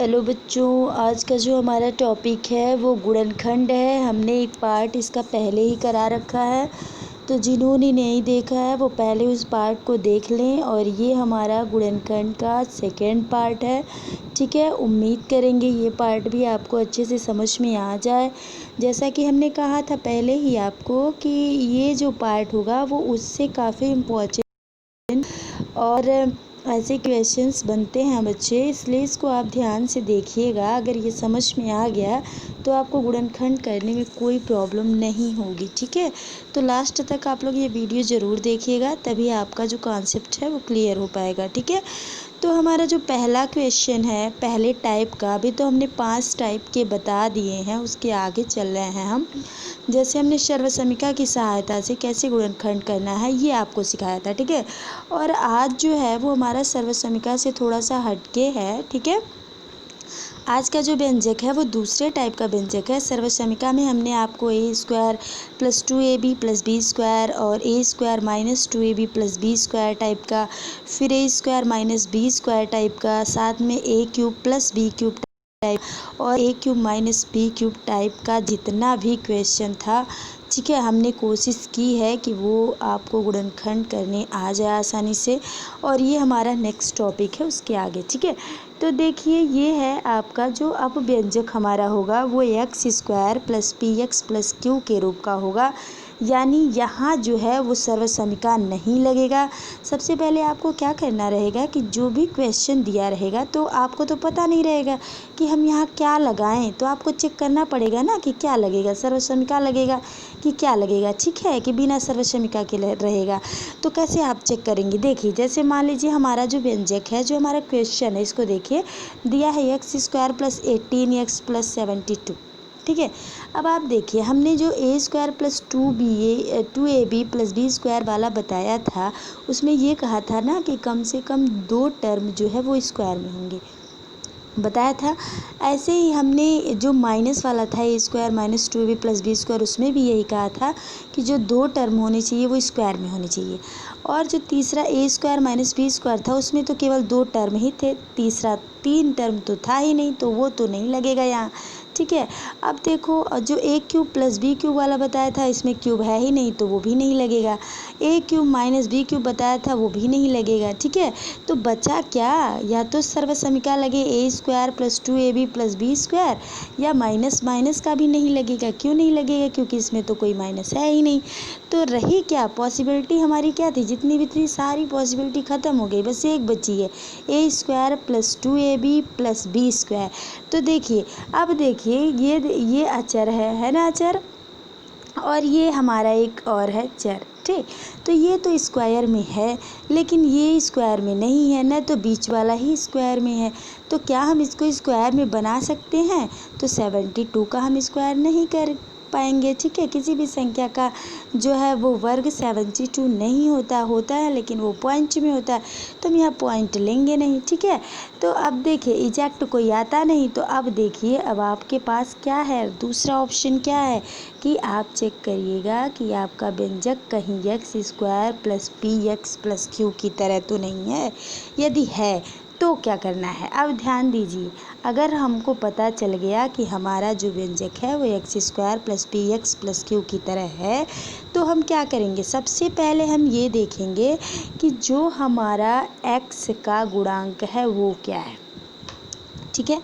Hello बच्चों, आज का जो हमारा टॉपिक है वो गुणनखंड है। हमने एक पार्ट इसका पहले ही करा रखा है, तो जिन्होंने नहीं देखा है वो पहले उस पार्ट को देख लें। और ये हमारा गुणनखंड का सेकंड पार्ट है, ठीक है। उम्मीद करेंगे ये पार्ट भी आपको अच्छे से समझ में आ जाए। जैसा कि हमने कहा था पहले ही आपको कि ये जो पार्ट होगा वो उससे काफ़ी इम्पोर्टेंट और ऐसे क्वेश्चंस बनते हैं बच्चे, इसलिए इसको आप ध्यान से देखिएगा। अगर ये समझ में आ गया तो आपको गुणनखंड करने में कोई प्रॉब्लम नहीं होगी, ठीक है। तो लास्ट तक आप लोग ये वीडियो ज़रूर देखिएगा, तभी आपका जो कॉन्सेप्ट है वो क्लियर हो पाएगा, ठीक है। तो हमारा जो पहला क्वेश्चन है पहले टाइप का, अभी तो हमने 5 टाइप के बता दिए हैं, उसके आगे चल रहे हैं हम। जैसे हमने सर्वसमीका की सहायता से कैसे गुणनखंड करना है ये आपको सिखाया था, ठीक है। और आज जो है वो हमारा सर्वसमीका से थोड़ा सा हटके है, ठीक है। आज का जो व्यंजक है वो दूसरे टाइप का व्यंजक है। सर्वसमीका में हमने आपको a square plus 2ab plus b square और a square minus 2ab plus b square type का, फिर a square minus b square type का, साथ में a cube plus b cube type और a cube minus b cube type का जितना भी क्वेश्चन था, ठीक है, हमने कोशिश की है कि वो आपको गुणनखंड करने आ जाए आसानी से। और ये हमारा नेक्स्ट टॉपिक है उसके आगे, ठीक है। तो देखिए ये है आपका जो अब व्यंजक हमारा होगा वो x square plus P x plus Q के रूप का होगा। यानी यहाँ जो है वो सर्वसमीका नहीं लगेगा। सबसे पहले आपको क्या करना रहेगा कि जो भी क्वेश्चन दिया रहेगा तो आपको तो पता नहीं रहेगा कि हम यहाँ क्या लगाएं, तो आपको चेक करना पड़ेगा ना कि क्या लगेगा, सर्वसमीका लगेगा कि क्या लगेगा, ठीक है, कि बिना सर्वसमीका के रहेगा। तो कैसे आप चेक करेंगे, देखिए जैसे मान लीजिए हमारा जो व्यंजक है, जो हमारा क्वेश्चन है, इसको देखिए दिया है x square plus 18x plus 72, ठीक है। अब आप देखिए हमने जो a square plus 2ab plus b square वाला बताया था, उसमें ये कहा था ना कि कम से कम 2 टर्म जो है वो स्क्वायर में होंगे, बताया था। ऐसे ही हमने जो माइनस वाला था a square minus 2ab plus b square, उसमें भी यही कहा था कि जो 2 टर्म होनी चाहिए वो स्क्वायर में होनी चाहिए। और जो तीसरा ए स्क्वायर माइनस बी स्क्वायर था उसमें तो केवल 2 टर्म ही थे, तीसरा 3 टर्म तो था ही नहीं, तो वो तो नहीं लगेगा यहाँ, ठीक है। अब देखो जो ए क्यूब प्लस बी क्यूब वाला बताया था, इसमें क्यूब है ही नहीं तो वो भी नहीं लगेगा। ए क्यूब माइनस बी क्यूब बताया था वो भी नहीं लगेगा, ठीक है। तो बचा क्या, या तो सर्वसमीका लगे a square plus 2ab plus b square, या माइनस माइनस का भी नहीं लगेगा। क्यों नहीं लगेगा, क्योंकि इसमें तो कोई माइनस है ही नहीं। तो रही क्या पॉसिबिलिटी हमारी, क्या थी, जितनी भी थी सारी पॉसिबिलिटी ख़त्म हो गई, बस एक बची है a square plus 2ab plus b square. तो देखिए अब देखिए ये अचर है ना, अचर, और ये हमारा एक और है चर, ठीक। तो ये तो स्क्वायर में है लेकिन ये स्क्वायर में नहीं है ना, तो बीच वाला ही स्क्वायर में है। तो क्या हम इसको स्क्वायर में बना सकते हैं, तो 72 का हम स्क्वायर नहीं कर पाएंगे, ठीक है। किसी भी संख्या का जो है वो वर्ग 72 नहीं होता है, लेकिन वो पॉइंट में होता है, तो हम यहाँ पॉइंट लेंगे नहीं, ठीक है। तो अब देखिए इजैक्ट कोई आता नहीं, तो अब देखिए अब आपके पास क्या है, दूसरा ऑप्शन क्या है कि आप चेक करिएगा कि आपका व्यंजक कहीं x square plus P x plus Q की तरह तो नहीं है। यदि है तो क्या करना है, अब ध्यान दीजिए। अगर हमको पता चल गया कि हमारा जो व्यंजक है वो x square plus P x plus Q की तरह है, तो हम क्या करेंगे, सबसे पहले हम ये देखेंगे कि जो हमारा एक्स का गुणांक है वो क्या है, ठीक है।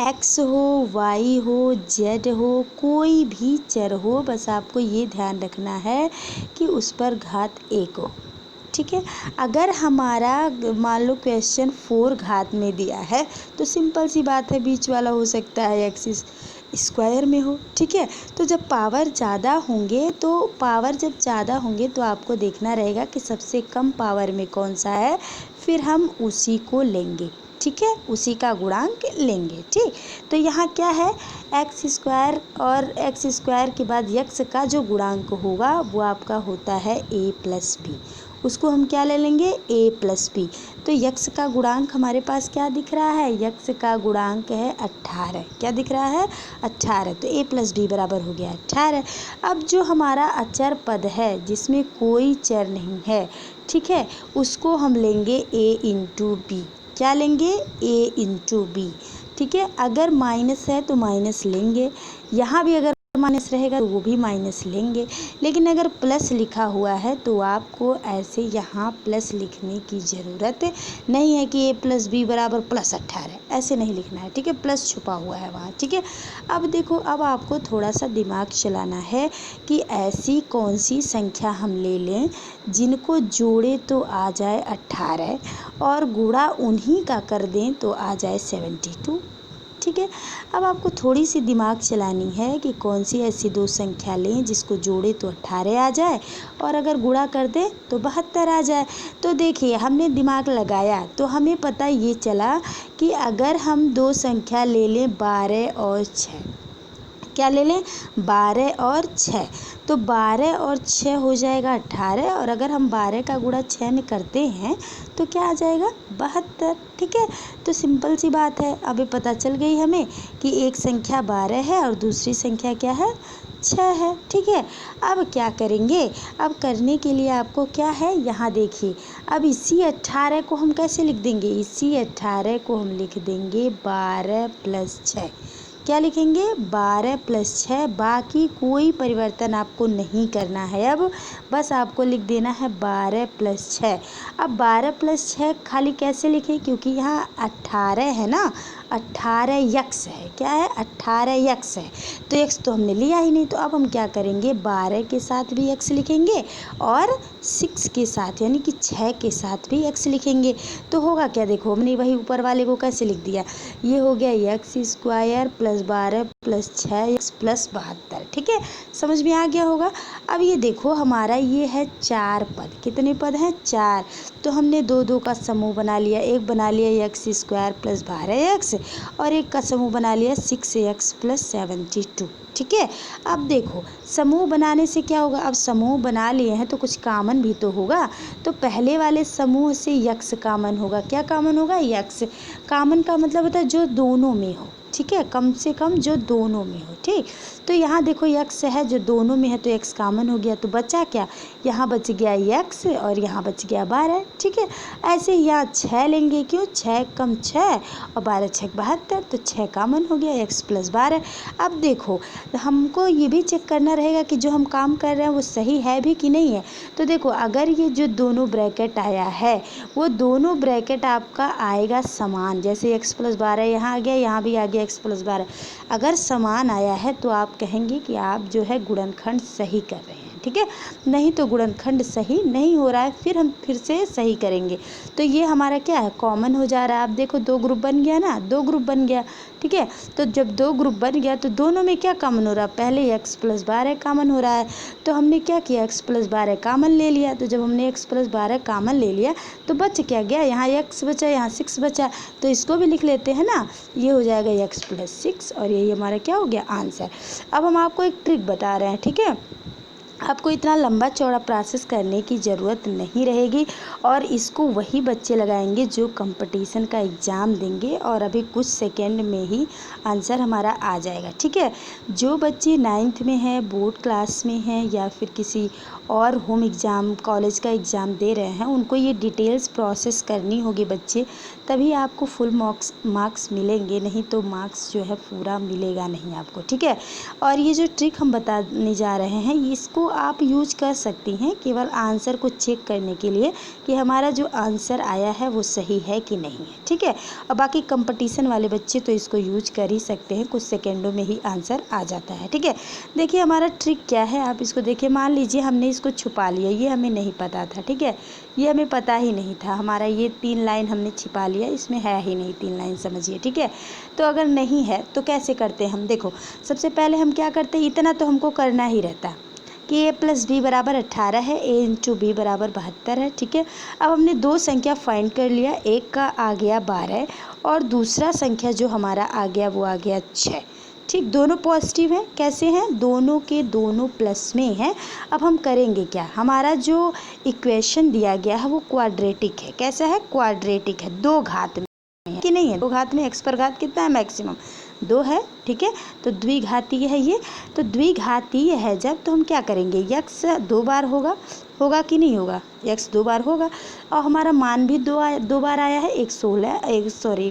एक्स हो, वाई हो, जेड हो, कोई भी चर हो, बस आपको ये ध्यान रखना है कि उस पर घात 1 हो, ठीक है। अगर हमारा मान लो क्वेश्चन 4 घात में दिया है तो सिंपल सी बात है बीच वाला हो सकता है एक्स स्क्वायर में हो, ठीक है। तो जब पावर ज़्यादा होंगे तो आपको देखना रहेगा कि सबसे कम पावर में कौन सा है, फिर हम उसी को लेंगे, ठीक है, उसी का गुणांक लेंगे, ठीक। तो यहाँ क्या है, एक्स स्क्वायर और एक्स स्क्वायर के बाद यक्स का जो गुणांक होगा वो आपका होता है ए प्लस बी, उसको हम क्या ले लेंगे, ए प्लस बी। तो यक्स का गुणांक हमारे पास क्या दिख रहा है, यक्स का गुणांक है 18, क्या दिख रहा है 18, तो ए प्लस बी बराबर हो गया 18। अब जो हमारा अचर पद है जिसमें कोई चर नहीं है, ठीक है, उसको हम लेंगे ए इंटू बी, क्या लेंगे, ए इंटू बी, ठीक है। अगर माइनस है तो माइनस लेंगे, यहाँ भी अगर माइनस रहेगा तो वो भी माइनस लेंगे, लेकिन अगर प्लस लिखा हुआ है तो आपको ऐसे यहाँ प्लस लिखने की ज़रूरत नहीं है कि a+b बराबर +18, ऐसे नहीं लिखना है, ठीक है। प्लस छुपा हुआ है वहाँ, ठीक है। अब देखो, अब आपको थोड़ा सा दिमाग चलाना है कि ऐसी कौन सी संख्या हम ले लें जिनको जोड़े तो आ जाए 18 और गुणा उन्हीं का कर दें तो आ जाए 72, ठीक है। अब आपको थोड़ी सी दिमाग चलानी है कि कौन सी ऐसी दो संख्या लें जिसको जोड़े तो 18 आ जाए और अगर गुणा कर दें तो 72 आ जाए। तो देखिए, हमने दिमाग लगाया तो हमें पता ये चला कि अगर हम दो संख्या ले लें 12 और 6, क्या ले लें 12 और 6, तो 12 और 6 हो जाएगा 18 और अगर हम 12 का गुणा 6 में करते हैं तो क्या आ जाएगा 72, ठीक है। तो सिंपल सी बात है, अभी पता चल गई हमें कि एक संख्या 12 है और दूसरी संख्या क्या है 6 है, ठीक है। अब क्या करेंगे, अब करने के लिए आपको क्या है, यहाँ देखिए, अब इसी 18 को हम कैसे लिख देंगे, इसी 18 को हम लिख देंगे 12 + 6, क्या लिखेंगे 12 + 6, बाकी कोई परिवर्तन आपको नहीं करना है। अब बस आपको लिख देना है 12 + 6। अब 12 + 6 खाली कैसे लिखें, क्योंकि यहाँ 18 है ना, 18 यक्स है, क्या है 18 यक्स है, तो एक्स तो हमने लिया ही नहीं। तो अब हम क्या करेंगे, 12 के साथ भी एक्स लिखेंगे और 6 के साथ यानी कि 6 के साथ भी एक्स लिखेंगे। तो होगा क्या, देखो हमने वही ऊपर वाले को कैसे लिख दिया, ये हो गया x² + 12 + 6x + 72, ठीक है। समझ में आ गया होगा। अब ये देखो, हमारा ये है 4 पद, कितने पद हैं 4, तो हमने दो दो का समूह बना लिया, एक बना लिया x² + 12x और एक का समूह बना लिया 6x + 72, ठीक है। अब देखो, समूह बनाने से क्या होगा, अब समूह बना लिए हैं तो कुछ कॉमन भी तो होगा, तो पहले वाले समूह से यक्स कॉमन होगा, क्या कॉमन होगा यक्स, कॉमन का मतलब होता है जो दोनों में हो, ठीक है, कम से कम जो दोनों में हो, ठीक। तो यहाँ देखो यक्स है जो दोनों में है तो एक्स कॉमन हो गया, तो बचा क्या, यहाँ बच गया यक्स और यहाँ बच गया 12, ठीक है। ऐसे ही यहाँ 6 लेंगे, क्यों 6 कम 6 और 12 6 72, तो 6 कॉमन हो गया x + 12। अब देखो, हमको ये भी चेक करना रहेगा कि जो हम काम कर रहे हैं वो सही है भी कि नहीं है। तो देखो, अगर ये जो दोनों ब्रैकेट आया है वो दोनों ब्रैकेट आपका आएगा समान, जैसे x + 12 यहाँ आ गया, यहाँ भी आ गया x + 12, अगर समान आया है तो आप कहेंगे कि आप जो है गुणनखंड सही कर रहे हैं, ठीक है। नहीं तो गुणनखंड सही नहीं हो रहा है, फिर हम फिर से सही करेंगे। तो ये हमारा क्या है, कॉमन हो जा रहा है। आप देखो 2 ग्रुप बन गया ना, 2 ग्रुप बन गया, ठीक है। तो जब 2 ग्रुप बन गया तो दोनों में क्या कॉमन हो रहा है, पहले x + 12 कॉमन हो रहा है, तो हमने क्या किया x + 12 कॉमन ले लिया। तो जब हमने x + 12 कॉमन ले लिया तो बच क्या गया, यहाँ x बचा, यहाँ 6 बचा, तो इसको भी लिख लेते हैं ना, ये हो जाएगा x + 6 और यही हमारा क्या हो गया आंसर। अब हम आपको एक ट्रिक बता रहे हैं, ठीक है। आपको इतना लंबा चौड़ा प्रोसेस करने की ज़रूरत नहीं रहेगी और इसको वही बच्चे लगाएंगे जो कंपटीशन का एग्ज़ाम देंगे और अभी कुछ सेकंड में ही आंसर हमारा आ जाएगा, ठीक है। जो बच्चे 9th में हैं, बोर्ड क्लास में हैं या फिर किसी और होम एग्ज़ाम कॉलेज का एग्ज़ाम दे रहे हैं, उनको ये डिटेल्स प्रोसेस करनी होगी बच्चे, तभी आपको फुल मार्क्स मिलेंगे, नहीं तो मार्क्स जो है पूरा मिलेगा नहीं आपको, ठीक है। और ये जो ट्रिक हम बताने जा रहे हैं इसको आप यूज कर सकती हैं केवल आंसर को चेक करने के लिए कि हमारा जो आंसर आया है वो सही है कि नहीं है, ठीक है। और बाकी कंपटीशन वाले बच्चे तो इसको यूज कर ही सकते हैं, कुछ सेकेंडों में ही आंसर आ जाता है, ठीक है। देखिए हमारा ट्रिक क्या है, आप इसको देखिए, मान लीजिए हमने इसको छुपा लिया, ये हमें नहीं पता था, ठीक है, ये हमें पता ही नहीं था, हमारा ये 3 लाइन हमने छिपा लिया, इसमें है ही नहीं 3 लाइन, समझिए, ठीक है। तो अगर नहीं है तो कैसे करते हैं हम, देखो सबसे पहले हम क्या करते हैं, इतना तो हमको करना ही रहता कि a + b = 18 है, a × b = 72 है, ठीक है। अब हमने दो संख्या फाइंड कर लिया, एक का आ गया 12 और दूसरा संख्या जो हमारा आ गया वो आ गया 6, ठीक। दोनों पॉजिटिव हैं, कैसे हैं, दोनों के दोनों प्लस में हैं। अब हम करेंगे क्या, हमारा जो इक्वेशन दिया गया है वो क्वाड्रेटिक है, कैसा है क्वाड्रेटिक है, 2 घात में है कि नहीं है, 2 घात में x पर घात कितना है मैक्सिमम 2 है, ठीक है। तो द्विघातीय है ये। तो द्विघातीय है जब, तो हम क्या करेंगे, यक्स 2 बार होगा कि नहीं होगा, यक्स 2 बार होगा। और हमारा मान भी 2 बार आया है, एक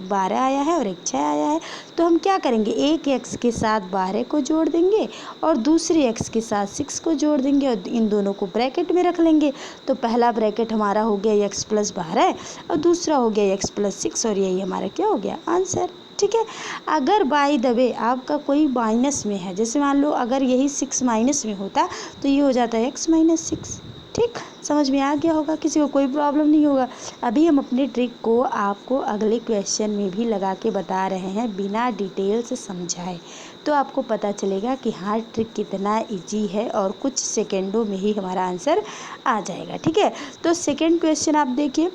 12 आया है और एक 6 आया है। तो हम क्या करेंगे, एक एक्स के साथ 12 को जोड़ देंगे और दूसरे एक्स के साथ 6 को जोड़ देंगे और इन दोनों को ब्रैकेट में रख लेंगे। तो पहला ब्रैकेट हमारा हो गया एक्स प्लस 12 और दूसरा हो गया एक्स प्लस 6 और यही हमारा क्या हो गया, आंसर। ठीक है। अगर बाय द वे आपका कोई माइनस में है, जैसे मान लो अगर यही 6 माइनस में होता तो ये हो जाता है x माइनस 6। ठीक, समझ में आ गया होगा, किसी को कोई प्रॉब्लम नहीं होगा। अभी हम अपने ट्रिक को आपको अगले क्वेश्चन में भी लगा के बता रहे हैं बिना डिटेल से समझाए, तो आपको पता चलेगा कि हाँ ट्रिक कितना इजी है और कुछ सेकेंडों में ही हमारा आंसर आ जाएगा। ठीक है। तो सेकेंड क्वेश्चन आप देखिए,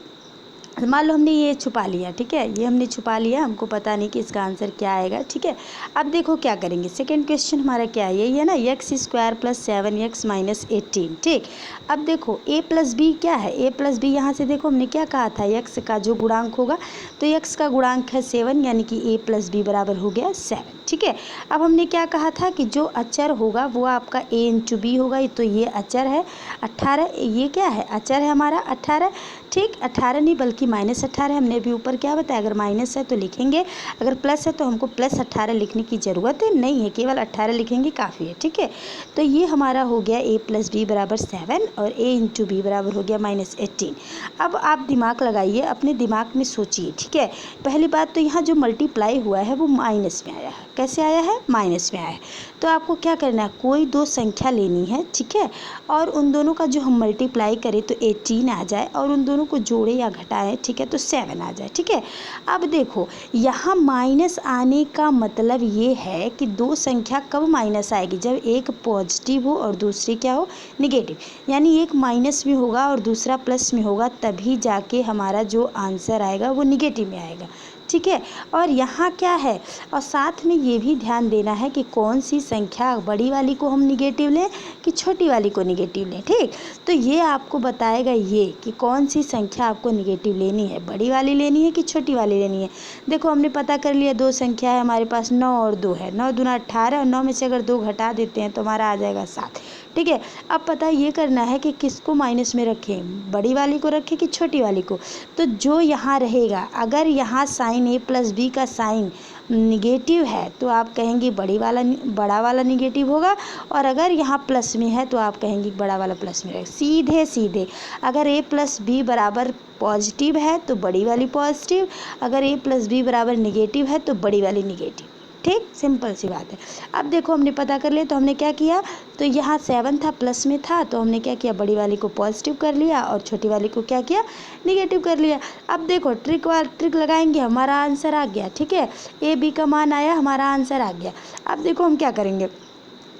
मान लो हमने ये छुपा लिया, ठीक है, ये हमने छुपा लिया, हमको पता नहीं कि इसका आंसर क्या आएगा। ठीक है। अब देखो क्या करेंगे, सेकंड क्वेश्चन हमारा क्या है, यही है ना, x square plus 7x minus 18। ठीक। अब देखो a प्लस बी क्या है, a प्लस बी यहाँ से देखो हमने क्या कहा था, x का जो गुणांक होगा, तो x का गुणांक है 7, यानी कि a प्लस बी बराबर हो गया 7। ठीक है। अब हमने क्या कहा था कि जो अचर होगा वो आपका a इंटू बी होगा, तो ये अचर है 18, ये क्या है, अचर है हमारा 18। ठीक, 18 नहीं बल्कि -18 हमने भी ऊपर क्या बताया, अगर माइनस है तो लिखेंगे, अगर प्लस है तो हमको प्लस 18 लिखने की ज़रूरत है नहीं है, केवल 18 लिखेंगे काफ़ी है। ठीक है। तो ये हमारा हो गया a प्लस बी बराबर 7 और a इंटू बी बराबर हो गया -18। अब आप दिमाग लगाइए, अपने दिमाग में सोचिए। ठीक है। पहली बात तो यहाँ जो मल्टीप्लाई हुआ है वो माइनस में आया है, कैसे आया है, माइनस में आया है। तो आपको क्या करना है, कोई दो संख्या लेनी है, ठीक है, और उन दोनों का जो हम मल्टीप्लाई करें तो 18 आ जाए और उन दोनों को जोड़े या घटाएं, ठीक है, तो 7 आ जाए। ठीक है। अब देखो यहाँ माइनस आने का मतलब ये है कि दो संख्या कब माइनस आएगी, जब एक पॉजिटिव हो और दूसरी क्या हो, निगेटिव, यानी एक माइनस में होगा और दूसरा प्लस में होगा, तभी जाके हमारा जो आंसर आएगा वो निगेटिव में आएगा। ठीक है। और यहाँ क्या है, और साथ में ये भी ध्यान देना है कि कौन सी संख्या, बड़ी वाली को हम निगेटिव लें कि छोटी वाली को निगेटिव लें। ठीक, तो ये आपको बताएगा ये कि कौन सी संख्या आपको निगेटिव लेनी है, बड़ी वाली लेनी है कि छोटी वाली लेनी है। देखो हमने पता कर लिया, दो संख्या है हमारे पास, 9 और 2 है, 9 दूना 18 और 9 में से अगर 2 घटा देते हैं तो हमारा आ जाएगा 7। ठीक है। अब पता ये करना है कि किसको माइनस में रखें, बड़ी वाली को रखें कि छोटी वाली को। तो जो यहाँ रहेगा, अगर यहाँ साइन a प्लस बी का साइन निगेटिव है तो आप कहेंगे बड़ा वाला निगेटिव होगा, और अगर यहाँ प्लस में है तो आप कहेंगे बड़ा वाला प्लस में रहेगा। सीधे सीधे अगर a प्लस बी बराबर पॉजिटिव है तो बड़ी वाली पॉजिटिव, अगर a प्लस बी बराबर निगेटिव है तो बड़ी वाली निगेटिव। ठीक, सिंपल सी बात है। अब देखो हमने पता कर लिया, तो हमने क्या किया, तो यहाँ 7 था, प्लस में था, तो हमने क्या किया, बड़ी वाली को पॉजिटिव कर लिया और छोटी वाली को क्या किया, निगेटिव कर लिया। अब देखो ट्रिक लगाएंगे, हमारा आंसर आ गया। ठीक है। ए बी का मान आया, हमारा आंसर आ गया। अब देखो हम क्या करेंगे,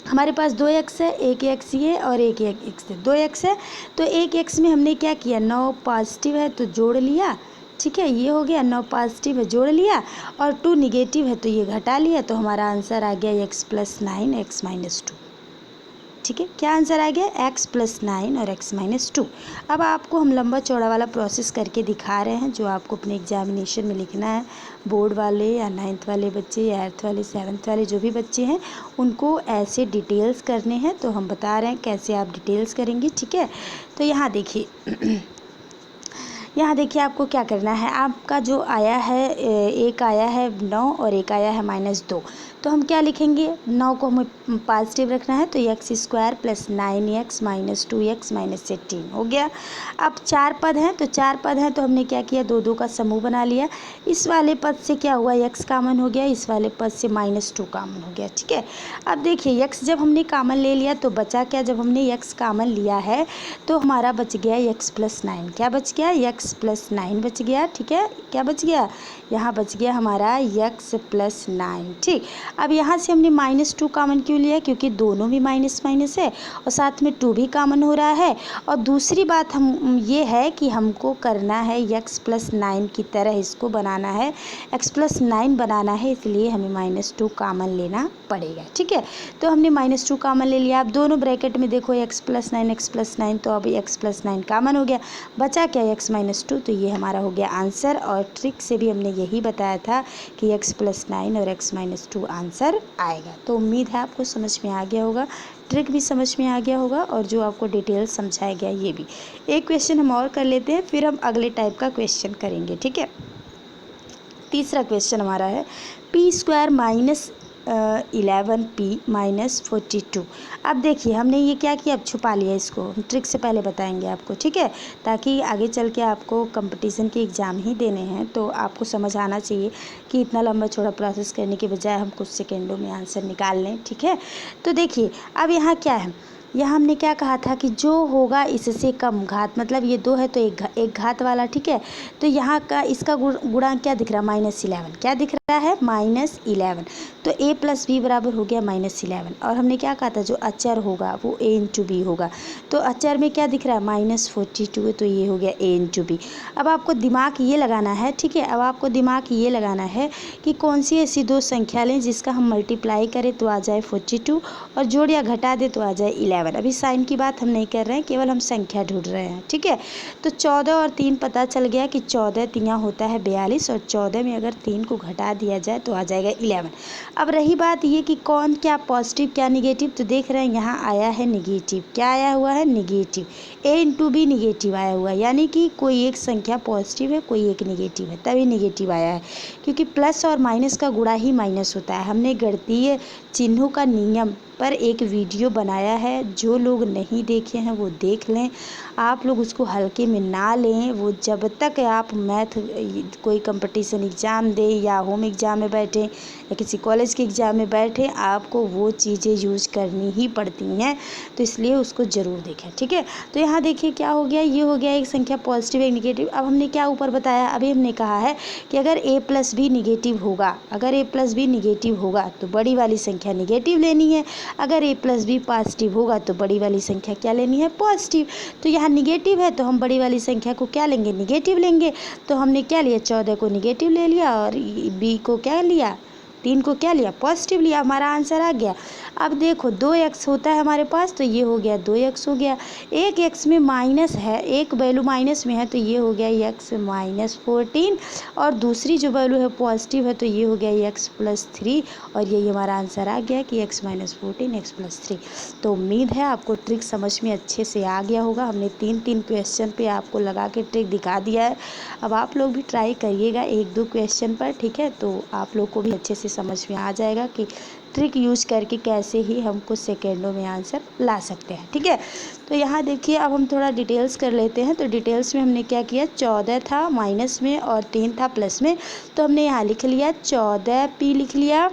हमारे पास 2x है, एक x ये और एक x है, 2x है, तो एक x में हमने क्या किया, 9 पॉजिटिव है तो जोड़ लिया। ठीक है, ये हो गया, 9 पॉजिटिव है जोड़ लिया, और 2 निगेटिव है तो ये घटा लिया, तो हमारा आंसर आ गया x प्लस 9 x माइनस 2। ठीक है, क्या आंसर आ गया, x प्लस 9 और x माइनस 2। अब आपको हम लंबा चौड़ा वाला प्रोसेस करके दिखा रहे हैं, जो आपको अपने एग्जामिनेशन में लिखना है। बोर्ड वाले या 9th वाले बच्चे या 8th वाले 7th वाले जो भी बच्चे हैं, उनको ऐसे डिटेल्स करने हैं, तो हम बता रहे हैं कैसे आप डिटेल्स करेंगे। ठीक है। तो यहाँ देखिए यहाँ देखिए आपको क्या करना है, आपका जो आया है, एक आया है 9 और एक आया है -2, तो हम क्या लिखेंगे, 9 को हमें पॉजिटिव रखना है, तो x square plus 9x minus 2x minus 18 हो गया। अब 4 पद हैं, तो 4 पद हैं तो हमने क्या किया, 2 का समूह बना लिया। इस वाले पद से क्या हुआ, x कॉमन हो गया, इस वाले पद से -2 कॉमन हो गया। ठीक है। अब देखिए x जब हमने कॉमन ले लिया तो बचा क्या, जब हमने x कॉमन लिया है तो हमारा बच गया x प्लस 9, क्या बच गया, x प्लस 9 बच गया। ठीक है, क्या बच गया, यहाँ बच गया हमारा x प्लस 9। ठीक, अब यहाँ से हमने -2 कॉमन क्यों लिया, क्योंकि दोनों भी माइनस माइनस है और साथ में 2 भी कॉमन हो रहा है। और दूसरी बात हम ये है कि हमको करना है x प्लस 9 की तरह इसको बनाना है, x प्लस 9 बनाना है, इसलिए हमें -2 कॉमन लेना पड़ेगा। ठीक है। तो हमने -2 कॉमन ले लिया। अब दोनों ब्रैकेट में देखो x प्लस 9 तो अब x प्लस 9 कॉमन हो गया, बचा क्या, x -2, तो ये हमारा हो गया आंसर। और ट्रिक से भी हमने यही बताया था कि x + 9 और x - 2 आंसर आएगा। तो उम्मीद है आपको समझ में आ गया होगा, ट्रिक भी समझ में आ गया होगा और जो आपको डिटेल समझाया गया ये भी। एक क्वेश्चन हम और कर लेते हैं, फिर हम अगले टाइप का क्वेश्चन करेंगे, ठीक है। तीसरा क्वेश्चन हमारा है p² - 11p - 42। अब देखिए हमने ये क्या किया, अब छुपा लिया इसको, हम ट्रिक से पहले बताएंगे आपको, ठीक है, ताकि आगे चल के आपको कंपटीशन के एग्ज़ाम ही देने हैं तो आपको समझ आना चाहिए कि इतना लंबा चौड़ा प्रोसेस करने के बजाय हम कुछ सेकेंडों में आंसर निकाल लें, ठीक है। तो देखिए अब यहाँ क्या है, यहाँ हमने क्या कहा था कि जो होगा इससे कम घात, मतलब ये 2 है तो एक घात वाला, ठीक है। तो यहाँ का इसका गुणांक क्या दिख रहा है, -11, क्या दिख रहा है, -11। तो a + b बराबर हो गया -11। और हमने क्या कहा था, जो अचर होगा वो a × b होगा। तो अचर में क्या दिख रहा है, -42, तो ये हो गया a × b। अब आपको दिमाग ये लगाना है, ठीक है, अब आपको दिमाग ये लगाना है कि कौन सी ऐसी 2 संख्या लें जिसका हम मल्टीप्लाई करें तो आ जाए 42 और जोड़ या घटा दे तो आ जाए 11। अभी साइन की बात हम नहीं कर रहे हैं, केवल हम संख्या ढूंढ रहे हैं, ठीक है। तो 14 और 3 पता चल गया कि 14 तियाँ होता है 42 और 14 में अगर 3 को घटा दिया जाए तो आ जाएगा 11। अब रही बात ये कि कौन क्या पॉजिटिव क्या निगेटिव, तो देख रहे हैं यहाँ आया है निगेटिव, क्या आया हुआ है, निगेटिव। a × b निगेटिव आया हुआ है, यानी कि कोई एक संख्या पॉजिटिव है कोई एक निगेटिव है, तभी निगेटिव आया है, क्योंकि प्लस और माइनस का गुणा ही माइनस होता है। हमने गणितीय चिन्हों का नियम पर एक वीडियो बनाया है, जो लोग नहीं देखे हैं वो देख लें, आप लोग उसको हल्के में ना लें। वो जब तक आप मैथ कोई कंपटीशन एग्ज़ाम दें या होम एग्ज़ाम में बैठें या किसी कॉलेज के एग्ज़ाम में बैठें, आपको वो चीज़ें यूज करनी ही पड़ती हैं, तो इसलिए उसको ज़रूर देखें, ठीक है। तो यहाँ देखिए क्या हो गया, ये हो गया एक संख्या पॉजिटिव एक निगेटिव। अब हमने क्या ऊपर बताया, अभी हमने कहा है कि अगर a + b निगेटिव होगा, अगर a + b निगेटिव होगा तो बड़ी वाली संख्या निगेटिव लेनी है, अगर a + b पॉजिटिव होगा तो बड़ी वाली संख्या क्या लेनी है, पॉजिटिव। तो यहाँ निगेटिव है तो हम बड़ी वाली संख्या को क्या लेंगे, निगेटिव लेंगे। तो हमने क्या लिया, 14 को निगेटिव ले लिया और b को क्या लिया, 3 को क्या लिया, पॉजिटिव लिया, हमारा आंसर आ गया। अब देखो 2x होता है हमारे पास, तो ये हो गया 2x हो गया। एक x में माइनस है, एक वैल्यू माइनस में है तो ये हो गया x - 14 और दूसरी जो वैल्यू है पॉजिटिव है तो ये हो गया x + 3 और यही हमारा आंसर आ गया कि x - 14 x + 3। तो उम्मीद है आपको ट्रिक समझ में अच्छे से आ गया होगा। हमने 3 क्वेश्चन पे आपको लगा के ट्रिक दिखा दिया है। अब आप लोग भी ट्राई करिएगा 1-2 क्वेश्चन पर, ठीक है, तो आप लोग को भी अच्छे से समझ में आ जाएगा कि ट्रिक यूज करके कैसे ही हम कुछ सेकेंडों में आंसर ला सकते हैं, ठीक है। तो यहाँ देखिए अब हम थोड़ा डिटेल्स कर लेते हैं। तो डिटेल्स में हमने क्या किया, 14 था माइनस में और 3 था प्लस में, तो हमने यहाँ लिख लिया 14p लिख लिया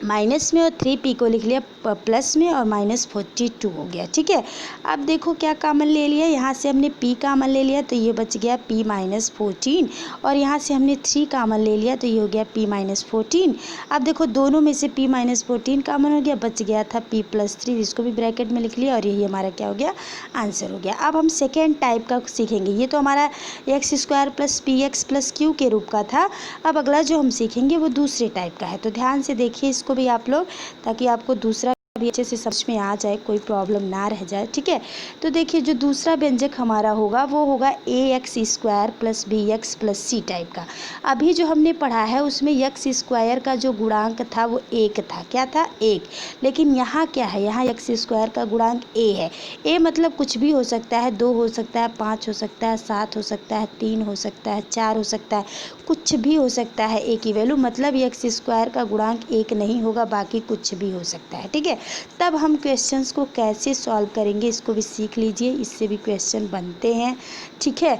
माइनस में और 3p को लिख लिया प्लस में और -42 हो गया, ठीक है। अब देखो क्या कॉमन ले लिया, यहाँ से हमने p कॉमन ले लिया तो ये बच गया p - 14 और यहाँ से हमने 3 कॉमन ले लिया तो ये हो गया p - 14। अब देखो दोनों में से p - 14 कॉमन हो गया, बच गया था p + 3, इसको भी ब्रैकेट में लिख लिया और यही हमारा क्या हो गया, आंसर हो गया। अब हम सेकेंड टाइप का सीखेंगे, ये तो हमारा x² + px + q के रूप का था। अब अगला जो हम सीखेंगे वो दूसरे टाइप का है, तो ध्यान से देखिए इसको भी आप लोग, ताकि आपको दूसरा भी अच्छे से समझ में आ जाए, कोई प्रॉब्लम ना रह जाए, ठीक है। तो देखिए जो दूसरा व्यंजक हमारा होगा वो होगा ax² + bx + c टाइप का। अभी जो हमने पढ़ा है उसमें x² का जो गुणांक था वो 1 था, क्या था, 1। लेकिन यहाँ क्या है, यहाँ x² का गुणांक a है। a मतलब कुछ भी हो सकता है, 2 हो सकता है, 5 हो सकता है, 7 हो सकता है, 3 हो सकता है, 4 हो सकता है, कुछ भी हो सकता है a की वैल्यू, मतलब x² का गुणांक 1 नहीं होगा, बाकी कुछ भी हो सकता है, ठीक है। तब हम क्वेश्चंस को कैसे सॉल्व करेंगे इसको भी सीख लीजिए, इससे भी क्वेश्चन बनते हैं, ठीक है।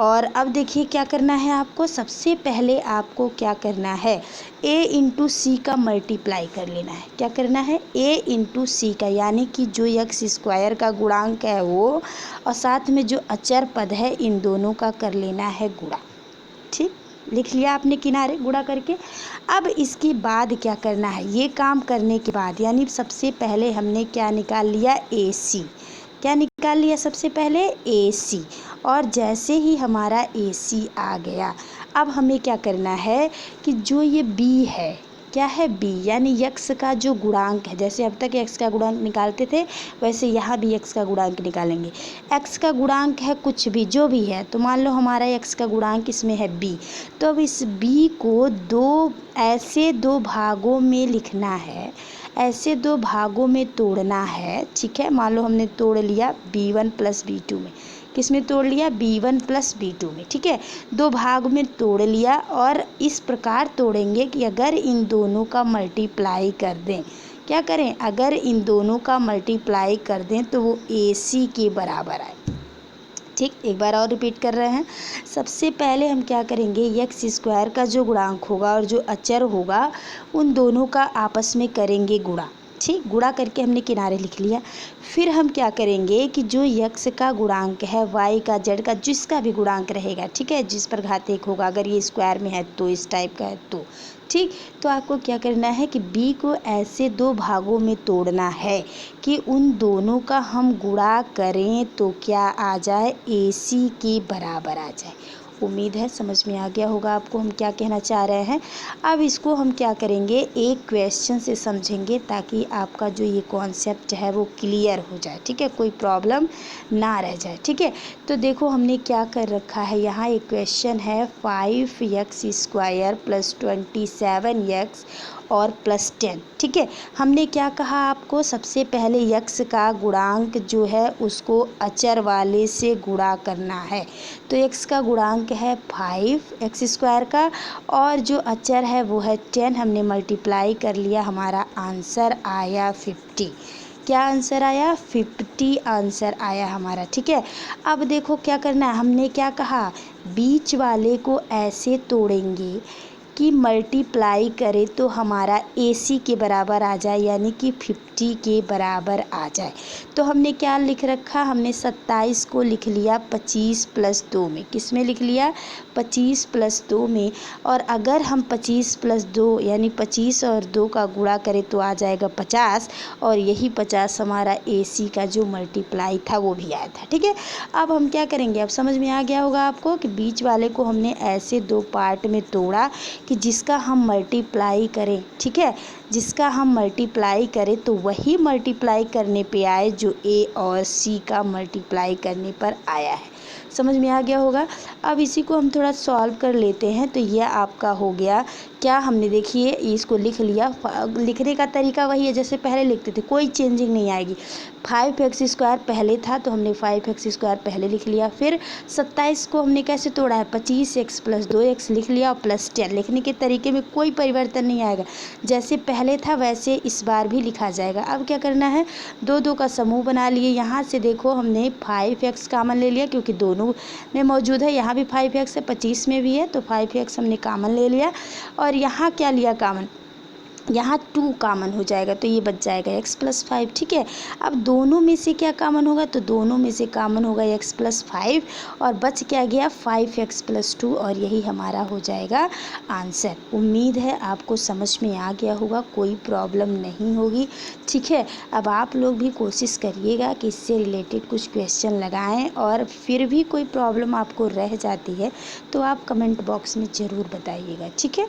और अब देखिए क्या करना है आपको, सबसे पहले आपको क्या करना है, a × c का मल्टीप्लाई कर लेना है। क्या करना है, a × c का, यानी कि जो x² का गुणांक है वो और साथ में जो अचर पद है इन दोनों का कर लेना है गुणा, ठीक, लिख लिया आपने किनारे गुणा करके। अब इसके बाद क्या करना है, ये काम करने के बाद यानी सबसे पहले हमने क्या निकाल लिया, AC, क्या निकाल लिया सबसे पहले, AC। और जैसे ही हमारा AC आ गया, अब हमें क्या करना है कि जो ये B है, क्या है बी, यानी यक्स का जो गुणांक है, जैसे अब तक एक्स का गुणांक निकालते थे वैसे यहाँ भी एक्स का गुणांक निकालेंगे। एक्स का गुणांक है कुछ भी, जो भी है, तो मान लो हमारा एक्स का गुणांक इसमें है बी, तो अब इस बी को ऐसे दो भागों में लिखना है, ऐसे दो भागों में तोड़ना है, ठीक है। मान लो हमने तोड़ लिया b1 + b2 में, किस में तोड़ लिया, b1 + b2 में, ठीक है। दो भाग में तोड़ लिया और इस प्रकार तोड़ेंगे कि अगर इन दोनों का मल्टीप्लाई कर दें, क्या करें, अगर इन दोनों का मल्टीप्लाई कर दें तो वो AC के बराबर आए। ठीक, एक बार और रिपीट कर रहे हैं। सबसे पहले हम क्या करेंगे, x² का जो गुणांक होगा और जो अचर होगा उन दोनों का आपस में करेंगे गुणा। ठीक, गुणा करके हमने किनारे लिख लिया। फिर हम क्या करेंगे कि जो यक्स का गुणांक है, वाई का, जेड का, जिसका भी गुणांक रहेगा, ठीक है, जिस पर घात 1 होगा, अगर ये स्क्वायर में है तो, इस टाइप का है तो, ठीक, तो आपको क्या करना है कि बी को ऐसे दो भागों में तोड़ना है कि उन दोनों का हम गुणा करें तो क्या आ जाए, AC के बराबर आ जाए। उम्मीद है समझ में आ गया होगा आपको हम क्या कहना चाह रहे हैं। अब इसको हम क्या करेंगे, एक क्वेश्चन से समझेंगे ताकि आपका जो ये कॉन्सेप्ट है वो क्लियर हो जाए, ठीक है, कोई प्रॉब्लम ना रह जाए, ठीक है। तो देखो हमने क्या कर रखा है, यहाँ एक क्वेश्चन है 5x² + 27x और +10, ठीक है। हमने क्या कहा आपको, सबसे पहले यक्स का गुणांक जो है उसको अचर वाले से गुणा करना है। तो एक्स का गुणांक है 5x² का और जो अचर है वो है 10, हमने मल्टीप्लाई कर लिया, हमारा आंसर आया 50। क्या आंसर आया, 50 आंसर आया हमारा, ठीक है। अब देखो क्या करना है, हमने क्या कहा, बीच वाले को ऐसे तोड़ेंगे कि मल्टीप्लाई करें तो हमारा AC के बराबर आ जाए, यानी कि 50 के बराबर आ जाए। तो हमने क्या लिख रखा, हमने 27 को लिख लिया 25 + 2 में, किस में लिख लिया, 25 + 2 में। और अगर हम 25 + 2 यानी 25 और 2 का गुणा करें तो आ जाएगा 50, और यही 50 हमारा AC का जो मल्टीप्लाई था वो भी आया था, ठीक है। अब हम क्या करेंगे, अब समझ में आ गया होगा आपको कि बीच वाले को हमने ऐसे दो पार्ट में तोड़ा कि जिसका हम मल्टीप्लाई करें, ठीक है, जिसका हम मल्टीप्लाई करें तो वही मल्टीप्लाई करने पे आए जो A और C का मल्टीप्लाई करने पर आया है। समझ में आ गया होगा। अब इसी को हम थोड़ा सॉल्व कर लेते हैं। तो यह आपका हो गया, क्या हमने देखिए इसको लिख लिया, लिखने का तरीका वही है जैसे पहले लिखते थे, कोई चेंजिंग नहीं आएगी। 5x² पहले था तो हमने 5x² पहले लिख लिया। फिर 27 को हमने कैसे तोड़ा है, 25x + 2x लिख लिया और +10, लिखने के तरीके में कोई परिवर्तन नहीं आएगा, जैसे पहले था वैसे इस बार भी लिखा जाएगा। अब क्या करना है, 2 का समूह बना लिए, यहाँ से देखो हमने 5x कॉमन ले लिया क्योंकि दोनों में मौजूद है, यहाँ भी 5x है, 25 में भी है, तो 5x हमने कॉमन ले लिया। और यहाँ क्या लिया कॉमन, यहाँ 2 कॉमन हो जाएगा तो ये बच जाएगा x + 5, ठीक है। अब दोनों में से क्या कॉमन होगा, तो दोनों में से कॉमन होगा x + 5 और बच क्या गया 5x + 2, और यही हमारा हो जाएगा आंसर। उम्मीद है आपको समझ में आ गया होगा, कोई प्रॉब्लम नहीं होगी, ठीक है। अब आप लोग भी कोशिश करिएगा कि इससे रिलेटेड कुछ क्वेश्चन लगाएं, और फिर भी कोई प्रॉब्लम आपको रह जाती है तो आप कमेंट बॉक्स में ज़रूर बताइएगा, ठीक है।